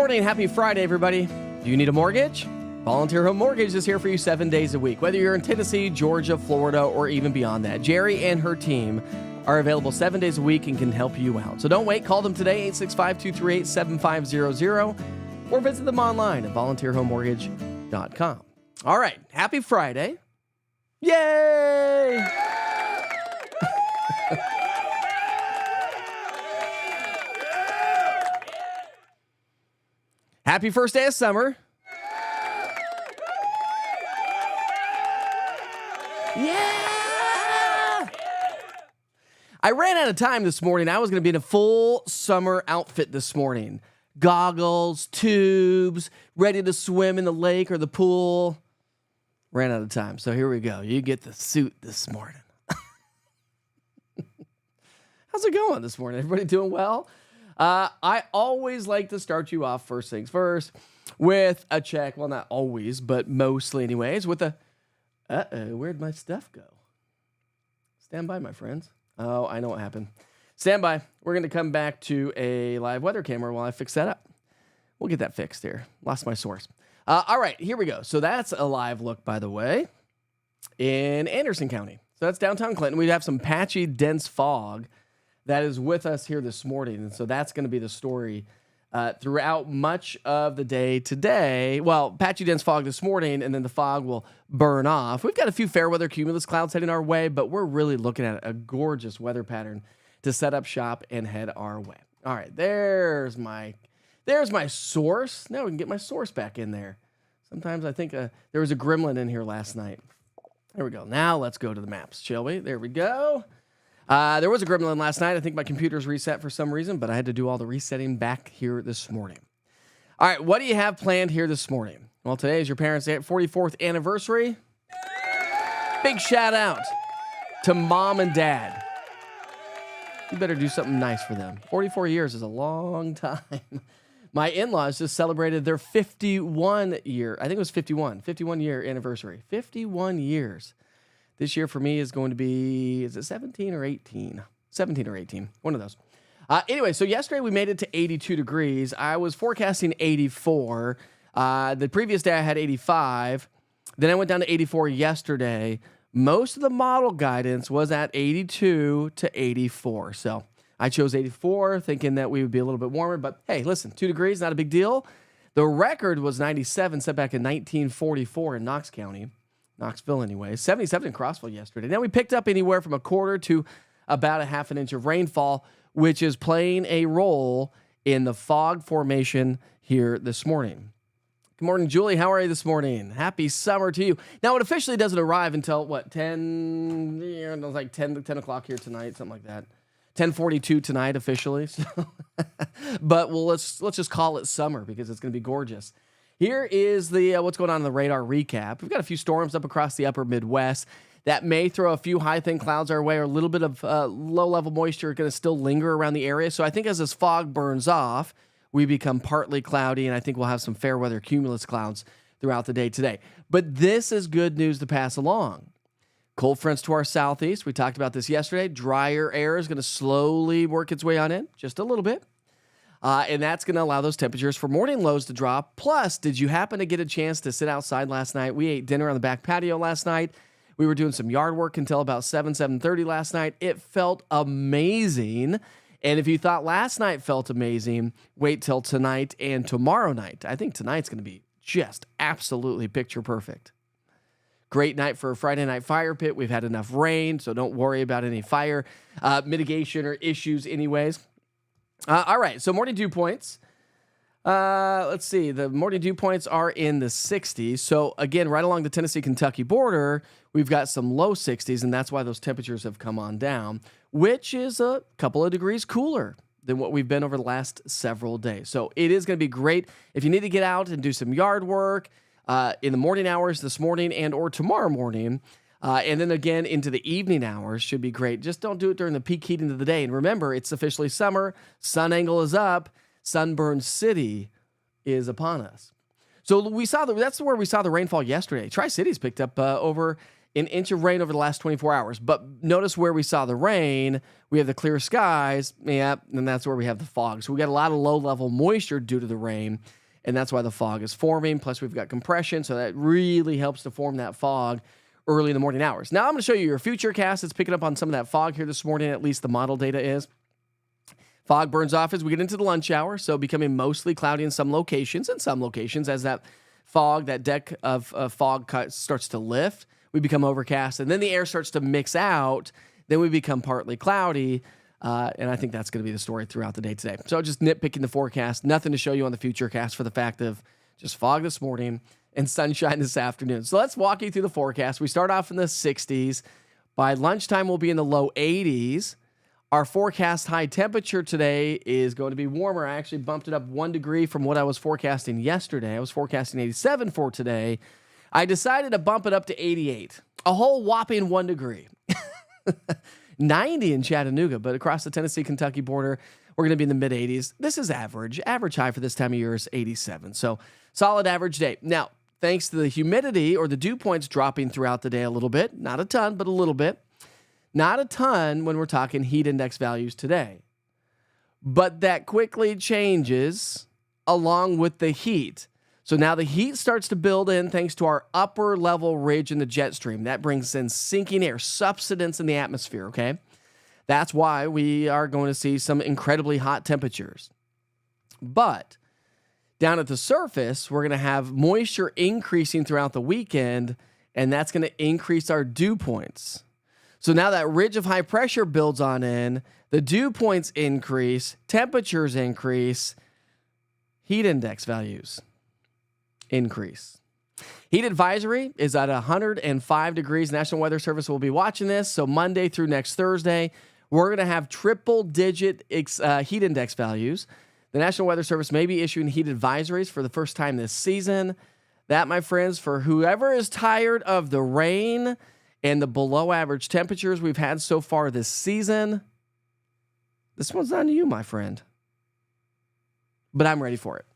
morning. Happy Friday, everybody. Do you need a mortgage? Volunteer Home Mortgage is here for you 7 days a week. Whether you're in Tennessee, Georgia, Florida, or even beyond that, Jerry and her team are available 7 days a week and can help you out. So don't wait. Call them today, 865-238-7500, or visit them online at volunteerhomemortgage.com. All right. Happy Friday. Yay! Happy first day of summer. Yeah! I ran out of time this morning. I was going to be in a full summer outfit this morning. Goggles, tubes, ready to swim in the lake or the pool. Ran out of time. So here we go. You get the suit this morning. How's it going this morning? Everybody doing well? I always like to start you off first things first with a check. Well, not always, but mostly anyways, with a, where'd my stuff go? Stand by, my friends. Oh, I know what happened. Stand by. We're going to come back to a live weather camera while I fix that up. We'll get that fixed here. Lost my source. All right, here we go. So that's a live look, by the way, in Anderson County. So that's downtown Clinton. We have some patchy, dense fog that is with us here this morning. And so that's going to be the story throughout much of the day today. Well, patchy dense fog this morning, and then the fog will burn off. We've got a few fair weather cumulus clouds heading our way, but we're really looking at a gorgeous weather pattern to set up shop and head our way. All right, there's my source. Now we can get my source back in there. Sometimes I think there was a gremlin in here last night. There we go. Now let's go to the maps, shall we? There we go. There was a gremlin last night. I think my computer's reset for some reason, but I had to do all the resetting back here this morning. All right, what do you have planned here this morning? Well, today is your parents' 44th anniversary. Big shout out to mom and dad. You better do something nice for them. 44 years is a long time. My in-laws just celebrated their 51 year anniversary. 51 years. This year for me is going to be, is it 17 or 18? 17 or 18, one of those. Anyway, so yesterday we made it to 82 degrees. I was forecasting 84. The previous day I had 85. Then I went down to 84 yesterday. Most of the model guidance was at 82 to 84. So I chose 84 thinking that we would be a little bit warmer. But hey, listen, 2 degrees, not a big deal. The record was 97, set back in 1944 in Knoxville anyway. 77 in Crossville yesterday. Now we picked up anywhere from a quarter to about a half an inch of rainfall, which is playing a role in the fog formation here this morning. Good morning, Julie. How are you this morning? Happy summer to you. Now, it officially doesn't arrive until, 10 o'clock here tonight, something like that. 10:42 tonight officially. So but let's just call it summer because it's going to be gorgeous. Here is the what's going on in the radar recap. We've got a few storms up across the upper Midwest that may throw a few high thin clouds our way, or a little bit of low-level moisture going to still linger around the area. So I think as this fog burns off, we become partly cloudy, and I think we'll have some fair weather cumulus clouds throughout the day today. But this is good news to pass along. Cold fronts to our southeast. We talked about this yesterday. Drier air is going to slowly work its way on in, just a little bit. And that's going to allow those temperatures for morning lows to drop. Plus, did you happen to get a chance to sit outside last night? We ate dinner on the back patio last night. We were doing some yard work until about 7:30 last night. It felt amazing. And if you thought last night felt amazing, wait till tonight and tomorrow night. I think tonight's going to be just absolutely picture perfect. Great night for a Friday night fire pit. We've had enough rain, so don't worry about any fire mitigation or issues anyways. All right, so morning dew points. Let's see. The morning dew points are in the 60s. So, again, right along the Tennessee-Kentucky border, we've got some low 60s, and that's why those temperatures have come on down, which is a couple of degrees cooler than what we've been over the last several days. So it is going to be great if you need to get out and do some yard work in the morning hours this morning and or tomorrow morning. And then again into the evening hours should be great. Just don't do it during the peak heat of the day. And remember, it's officially summer. Sun angle is up. Sunburn City is upon us. So we saw that's where we saw the rainfall yesterday. Tri-Cities picked up over an inch of rain over the last 24 hours. But notice where we saw the rain. We have the clear skies. Yeah, and that's where we have the fog. So we got a lot of low-level moisture due to the rain, and that's why the fog is forming. Plus, we've got compression, so that really helps to form that fog early in the morning hours. Now, I'm going to show you your future cast. It's picking up on some of that fog here this morning, at least the model data is. Fog burns off as we get into the lunch hour, so becoming mostly cloudy in some locations. In some locations, as that fog, that deck of fog starts to lift, we become overcast, and then the air starts to mix out. Then we become partly cloudy, and I think that's going to be the story throughout the day today. So just nitpicking the forecast, nothing to show you on the future cast for the fact of just fog this morning and sunshine this afternoon. So let's walk you through the forecast. We start off in the 60s. By lunchtime, we'll be in the low 80s. Our forecast high temperature today is going to be warmer. I actually bumped it up 1 degree from what I was forecasting yesterday. I was forecasting 87 for today. I decided to bump it up to 88, a whole whopping 1 degree. 90 in Chattanooga, but across the Tennessee-Kentucky border, we're going to be in the mid-80s. This is average. Average high for this time of year is 87, so solid average day. Now, thanks to the humidity or the dew points dropping throughout the day a little bit, not a ton, but a little bit. Not a ton when we're talking heat index values today. But that quickly changes along with the heat. So now the heat starts to build in thanks to our upper level ridge in the jet stream. That brings in sinking air, subsidence in the atmosphere, okay? That's why we are going to see some incredibly hot temperatures. But down at the surface, we're going to have moisture increasing throughout the weekend, and that's going to increase our dew points. So now that ridge of high pressure builds on in, the dew points increase, temperatures increase, heat index values increase. Heat advisory is at 105 degrees. National Weather Service will be watching this. So Monday through next Thursday, we're going to have triple-digit heat index values. The National Weather Service may be issuing heat advisories for the first time this season. That, my friends, for whoever is tired of the rain and the below-average temperatures we've had so far this season, this one's on you, my friend. But I'm ready for it.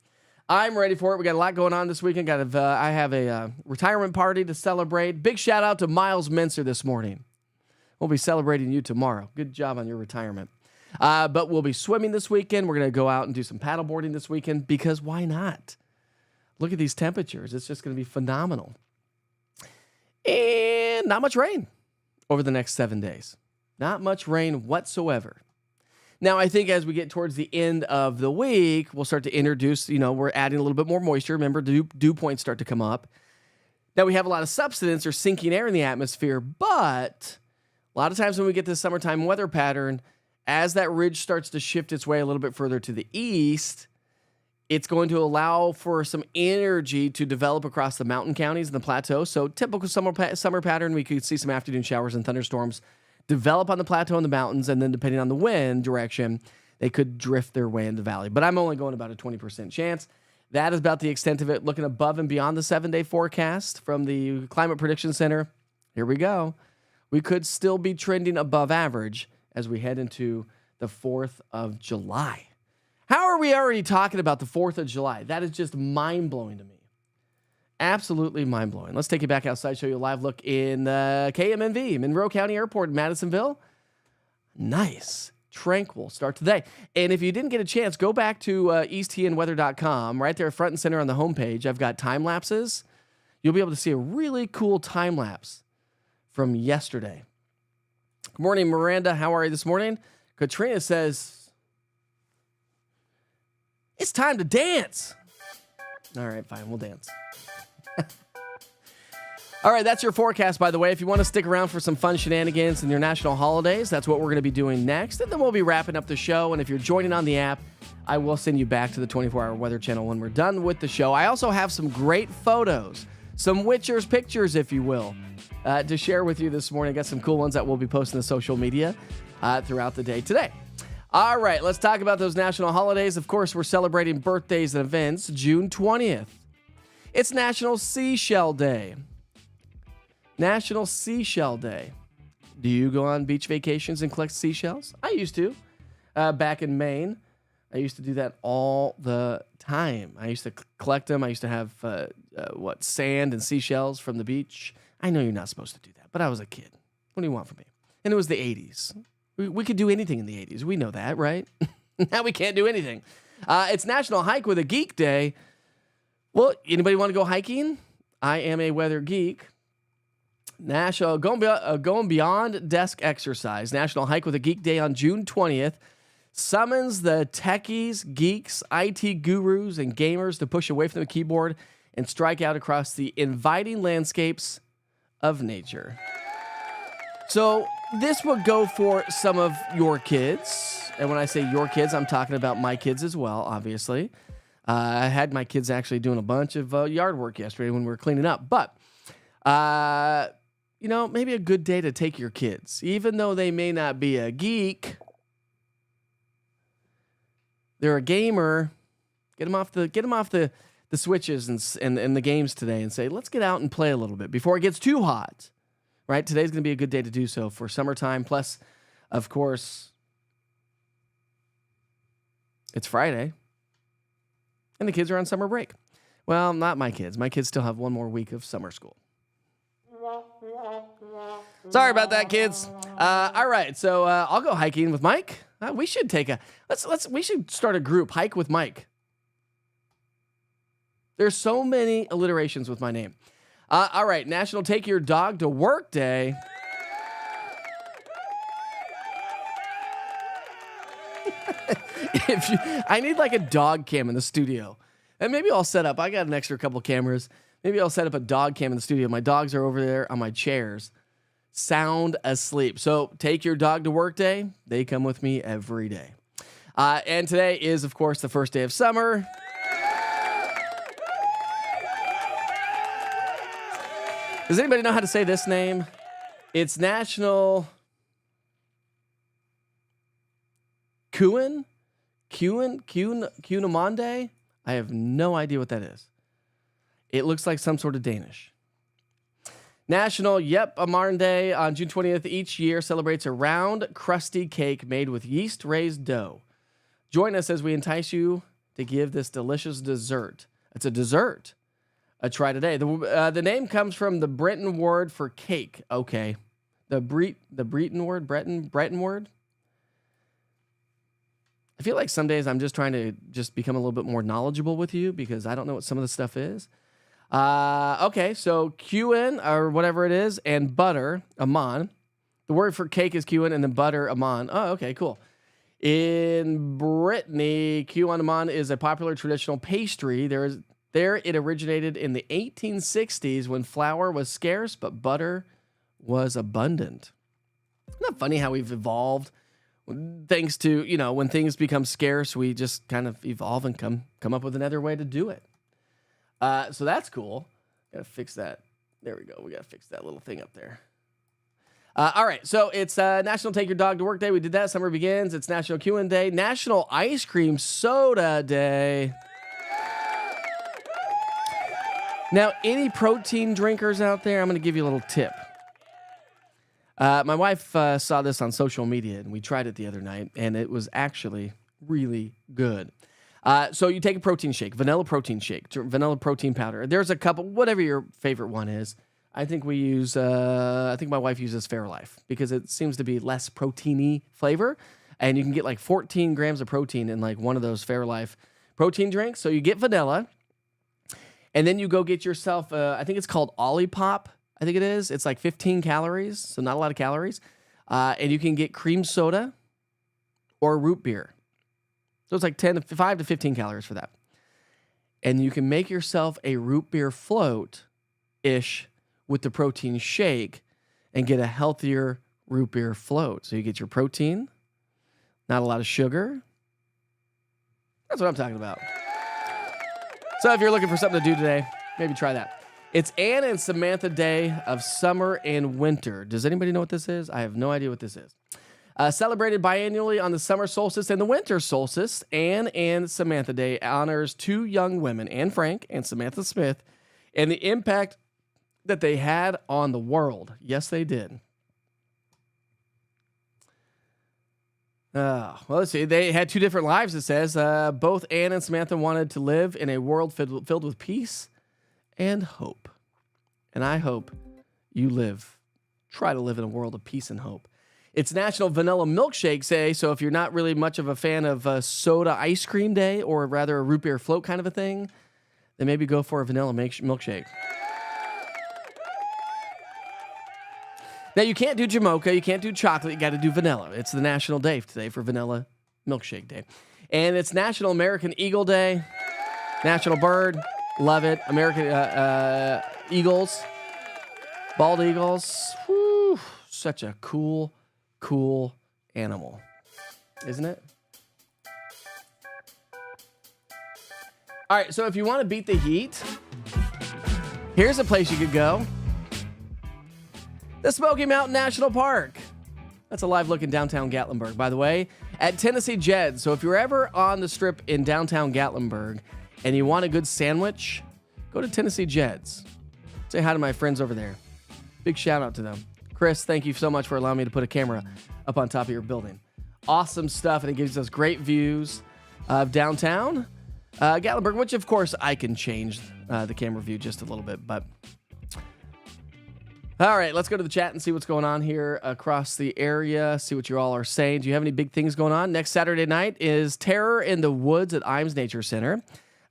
I'm ready for it. We got a lot going on this weekend. I have a retirement party to celebrate. Big shout out to Miles Mincer this morning. We'll be celebrating you tomorrow. Good job on your retirement. But we'll be swimming this weekend. We're going to go out and do some paddleboarding this weekend because why not? Look at these temperatures. It's just going to be phenomenal. And not much rain over the next 7 days. Not much rain whatsoever. Now, I think as we get towards the end of the week, we'll start to introduce, we're adding a little bit more moisture. Remember, dew points start to come up. Now, we have a lot of subsidence or sinking air in the atmosphere, but a lot of times when we get this summertime weather pattern, as that ridge starts to shift its way a little bit further to the east, it's going to allow for some energy to develop across the mountain counties and the plateau. So typical summer pattern, we could see some afternoon showers and thunderstorms develop on the plateau and the mountains, and then depending on the wind direction, they could drift their way into the valley. But I'm only going about a 20% chance. That is about the extent of it. Looking above and beyond the 7-day forecast from the Climate Prediction Center, here we go. We could still be trending above average as we head into the 4th of July. How are we already talking about the 4th of July? That is just mind-blowing to me. Absolutely mind-blowing. Let's take you back outside, show you a live look in KMNV, Monroe County Airport in Madisonville. Nice, tranquil start today. And if you didn't get a chance, go back to easttnweather.com. Right there front and center on the homepage, I've got time lapses. You'll be able to see a really cool time lapse from yesterday. Good morning, Miranda. How are you this morning? Katrina says, it's time to dance. All right, fine. We'll dance. All right, that's your forecast, by the way. If you want to stick around for some fun shenanigans in your national holidays, that's what we're going to be doing next. And then we'll be wrapping up the show. And if you're joining on the app, I will send you back to the 24-hour weather channel when we're done with the show. I also have some great photos, some Witcher's pictures, if you will, to share with you this morning. I got some cool ones that we'll be posting to social media throughout the day today. All right, let's talk about those national holidays. Of course, we're celebrating birthdays and events. June 20th. It's National Seashell Day. National Seashell Day. Do you go on beach vacations and collect seashells? I used to. Back in Maine, I used to do that all the time. I used to collect them. I used to have, sand and seashells from the beach I know you're not supposed to do that, but I was a kid. What do you want from me? And it was the 80s. We could do anything in the 80s. We know that, right? Now we can't do anything. It's National Hike with a Geek Day. Well, anybody want to go hiking? I am a weather geek. National going beyond desk exercise. National Hike with a Geek Day on June 20th summons the techies, geeks, IT gurus, and gamers to push away from the keyboard and strike out across the inviting landscapes of nature. So this would go for some of your kids. And when I say your kids, I'm talking about my kids as well, obviously. I had my kids actually doing a bunch of yard work yesterday when we were cleaning up. But, maybe a good day to take your kids. Even though they may not be a geek, they're a gamer. Get them off the switches and the games today and say, let's get out and play a little bit before it gets too hot. Right? Today's going to be a good day to do so for summertime. Plus, of course, it's Friday. And the kids are on summer break. Well, not my kids. My kids still have one more week of summer school. Sorry about that, kids. All right, so I'll go hiking with Mike. We should we should start a group, Hike with Mike. There's so many alliterations with my name. All right, National Take Your Dog to Work Day. I need like a dog cam in the studio. And maybe I'll set up, I got an extra couple cameras. Maybe I'll set up a dog cam in the studio. My dogs are over there on my chairs, sound asleep. So take your dog to work day. They come with me every day. And today is, of course, the first day of summer. Does anybody know how to say this name? It's National Cunamande? I have no idea what that is. It looks like some sort of Danish. National Amarn Day on June 20th each year celebrates a round, crusty cake made with yeast-raised dough. Join us as we entice you to give this delicious dessert. It's a dessert. A try today. The name comes from the Breton word for cake. Okay. The Breton word? Breton word? I feel like some days I'm just trying to just become a little bit more knowledgeable with you because I don't know what some of the stuff is. Okay, so cuin or whatever it is and butter, aman. The word for cake is cuin and then butter, aman. Oh, okay, cool. In Brittany, cuin aman is a popular traditional pastry. There it originated in the 1860s when flour was scarce but butter was abundant. Isn't that funny how we've evolved? Thanks to, when things become scarce, we just kind of evolve and come up with another way to do it. So that's cool. Got to fix that. There we go. We got to fix that little thing up there. All right. So it's National Take Your Dog to Work Day. We did that. Summer begins. It's National Q&A Day. National Ice Cream Soda Day. Now, any protein drinkers out there, I'm going to give you a little tip. My wife saw this on social media, and we tried it the other night, and it was actually really good. So you take a protein shake, vanilla protein shake, vanilla protein powder. There's a couple, whatever your favorite one is. I think my wife uses Fairlife because it seems to be less proteiny flavor, and you can get like 14 grams of protein in like one of those Fairlife protein drinks. So you get vanilla, and then you go get yourself, I think it's called Olipop. I think it is. It's like 15 calories, so not a lot of calories. And you can get cream soda or root beer. So it's like 5 to 15 calories for that. And you can make yourself a root beer float-ish with the protein shake and get a healthier root beer float. So you get your protein, not a lot of sugar. That's what I'm talking about. So if you're looking for something to do today, maybe try that. It's Anne and Samantha Day of Summer and Winter. Does anybody know what this is? I have no idea what this is. Celebrated biannually on the summer solstice and the winter solstice, Anne and Samantha Day honors two young women, Anne Frank and Samantha Smith, and the impact that they had on the world. Yes, they did. Well, let's see. They had two different lives, it says. Both Anne and Samantha wanted to live in a world filled with peace and hope. And I hope you live. Try to live in a world of peace and hope. It's National Vanilla Milkshake Day, so if you're not really much of a fan of soda ice cream day, or rather a root beer float kind of a thing, then maybe go for a vanilla milkshake. Now, you can't do Jamocha, you can't do chocolate, you got to do vanilla. It's the national day today for Vanilla Milkshake Day. And it's National American Eagle Day, National Bird, love it, American Eagles, bald eagles, whew, such a cool animal, isn't it? All right, so if you want to beat the heat, here's a place you could go. The Smoky Mountain National Park. That's a live look in downtown Gatlinburg, by the way, at Tennessee Jed. So if you're ever on the strip in downtown Gatlinburg and you want a good sandwich, go to Tennessee Jed's. Say hi to my friends over there. Big shout out to them. Chris, thank you so much for allowing me to put a camera up on top of your building. Awesome stuff, and it gives us great views of downtown Gatlinburg, which, of course, I can change the camera view just a little bit. But all right, let's go to the chat and see what's going on here across the area, see what you all are saying. Do you have any big things going on? Next Saturday night is Terror in the Woods at Imes Nature Center.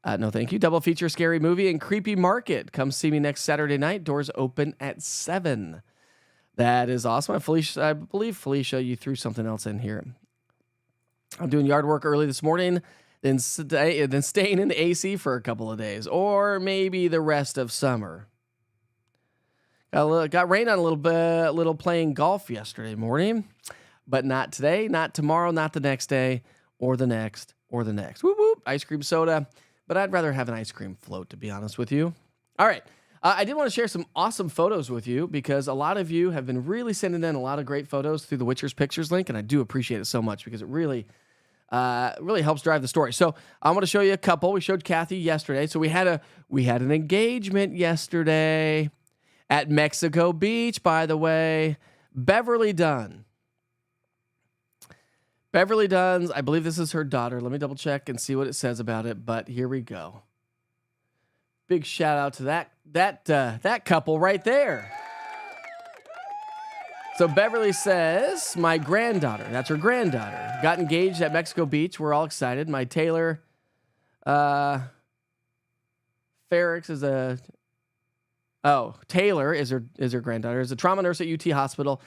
No, thank you. Double feature Scary Movie and Creepy Market. Come see me next Saturday night. Doors open at 7. That is awesome. I believe, Felicia, you threw something else in here. I'm doing yard work early this morning, then staying in the AC for a couple of days, or maybe the rest of summer. Got rain on a little playing golf yesterday morning, but not today, not tomorrow, not the next day, or the next, or the next. Whoop, whoop. Ice cream soda, but I'd rather have an ice cream float, to be honest with you. All right. I did want to share some awesome photos with you because a lot of you have been really sending in a lot of great photos through the Witcher's Pictures link, and I do appreciate it so much because it really helps drive the story. So I want to show you a couple. We showed Kathy yesterday. So we had an engagement yesterday at Mexico Beach, by the way. Beverly Dunn. Beverly Dunn's, I believe this is her daughter. Let me double check and see what it says about it, but here we go. Big shout out to that couple right there. So Beverly says, my granddaughter, that's her granddaughter, got engaged at Mexico Beach. We're all excited. My Taylor Taylor is her granddaughter, is a trauma nurse at UT Hospital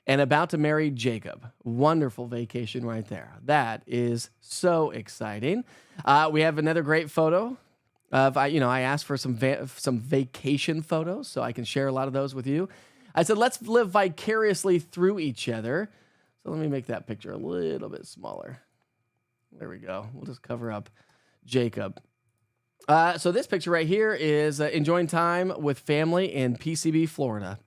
and about to marry Jacob. Wonderful vacation right there. That is so exciting. We have another great photo of, I asked for some vacation photos so I can share a lot of those with you. I said, let's live vicariously through each other. So let me make that picture a little bit smaller. There we go. We'll just cover up Jacob. So this picture right here is enjoying time with family in PCB, Florida.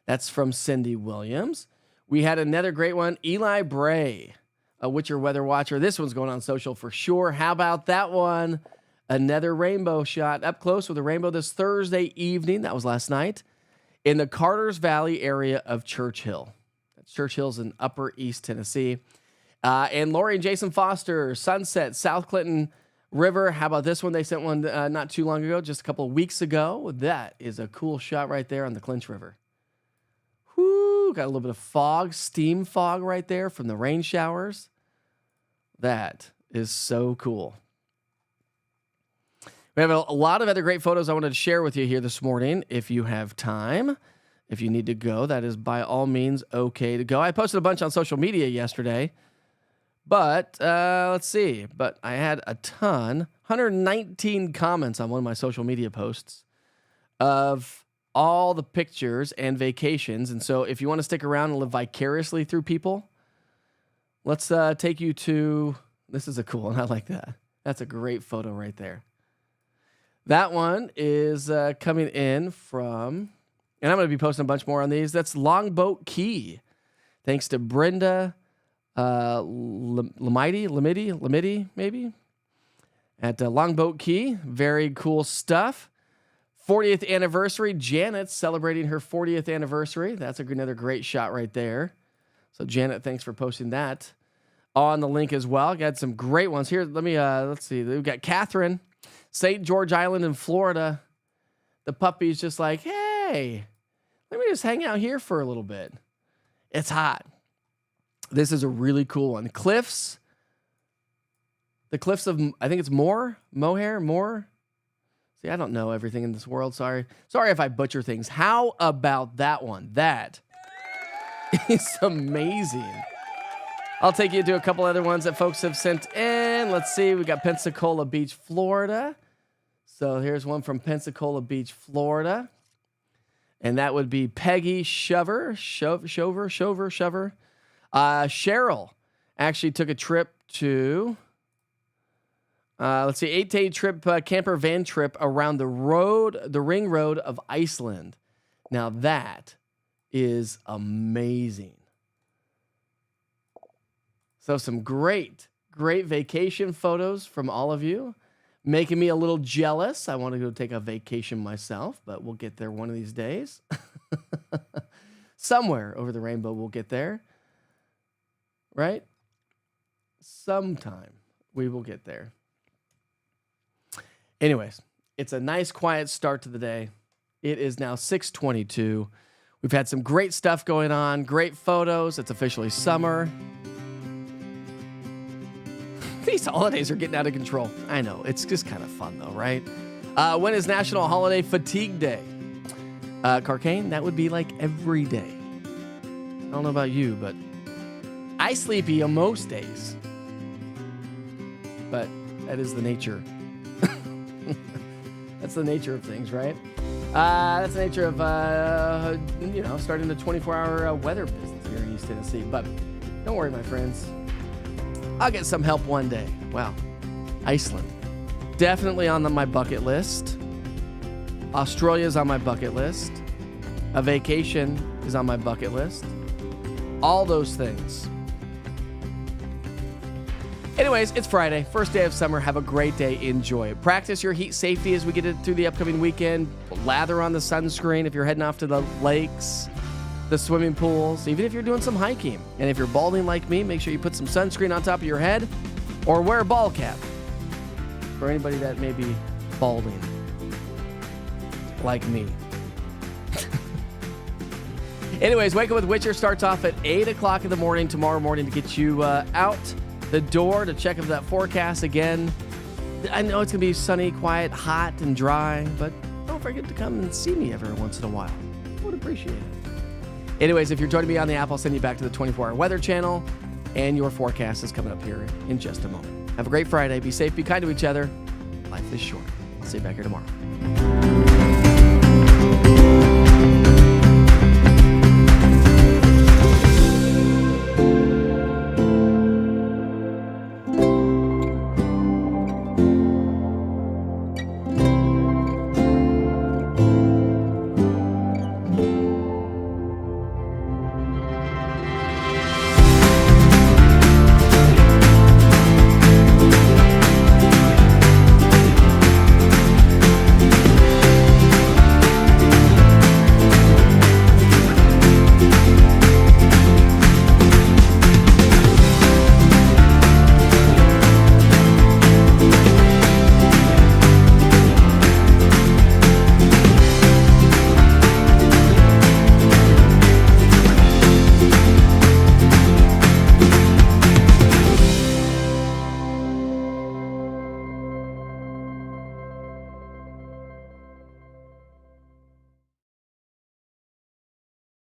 That's from Cindy Williams. We had another great one. Eli Bray, a Witcher Weather Watcher. This one's going on social for sure. How about that one? Another rainbow shot up close with a rainbow this Thursday evening. That was last night in the Carters Valley area of Churchill. Churchill's in Upper East Tennessee. And Lori and Jason Foster, Sunset, South Clinton River. How about this one? They sent one not too long ago, just a couple of weeks ago. That is a cool shot right there on the Clinch River. Whoo, got a little bit of fog, steam fog right there from the rain showers. That is so cool. We have a lot of other great photos I wanted to share with you here this morning. If you have time, if you need to go, that is by all means okay to go. I posted a bunch on social media yesterday, but let's see. But I had a ton, 119 comments on one of my social media posts of all the pictures and vacations. And so if you want to stick around and live vicariously through people, let's take you to, this is a cool one. I like that. That's a great photo right there. That one is coming in from, and I'm going to be posting a bunch more on these. That's Longboat Key. Thanks to Brenda Lamidi, maybe, at Longboat Key. Very cool stuff. 40th anniversary. Janet's celebrating her 40th anniversary. That's another great shot right there. So Janet, thanks for posting that on the link as well. Got some great ones here. Let's see. We've got Catherine, St. George Island in Florida. The puppy's just like, hey, let me just hang out here for a little bit. It's hot. This is a really cool one. The cliffs of, I think it's Mohair. See, I don't know everything in this world. Sorry if I butcher things. How about that one? That is amazing. I'll take you to a couple other ones that folks have sent in. Let's see. We got Pensacola Beach, Florida. So here's one from Pensacola Beach, Florida. And that would be Peggy Shover. Cheryl actually took a trip to, 8-day trip, camper van trip around the ring road of Iceland. Now that is amazing. So some great vacation photos from all of you, making me a little jealous. I want to go take a vacation myself, but we'll get there one of these days. Somewhere over the rainbow, we'll get there. Right? Sometime we will get there. Anyways, it's a nice, quiet start to the day. It is now 6:22. We've had some great stuff going on, great photos. It's officially summer. These holidays are getting out of control. I know. It's just kind of fun, though, right? When is National Holiday Fatigue Day? Carcane, that would be like every day. I don't know about you, but I sleepy on most days. But that is the nature. That's the nature of things, right? That's the nature of, starting the 24-hour weather business here in East Tennessee. But don't worry, my friends. I'll get some help one day. Wow. Iceland. Definitely on my bucket list. Australia's on my bucket list. A vacation is on my bucket list. All those things. Anyways, it's Friday, first day of summer. Have a great day. Enjoy it. Practice your heat safety as we get through the upcoming weekend. Lather on the sunscreen if you're heading off to the lakes, the swimming pools, even if you're doing some hiking. And if you're balding like me, make sure you put some sunscreen on top of your head or wear a ball cap for anybody that may be balding like me. Anyways, Wake Up with Witcher starts off at 8 o'clock in the morning tomorrow morning to get you out the door to check if that forecast again. I know it's going to be sunny, quiet, hot, and dry, but don't forget to come and see me every once in a while. I would appreciate it. Anyways, if you're joining me on the app, I'll send you back to the 24-hour weather channel, and your forecast is coming up here in just a moment. Have a great Friday. Be safe, be kind to each other. Life is short. I'll see you back here tomorrow.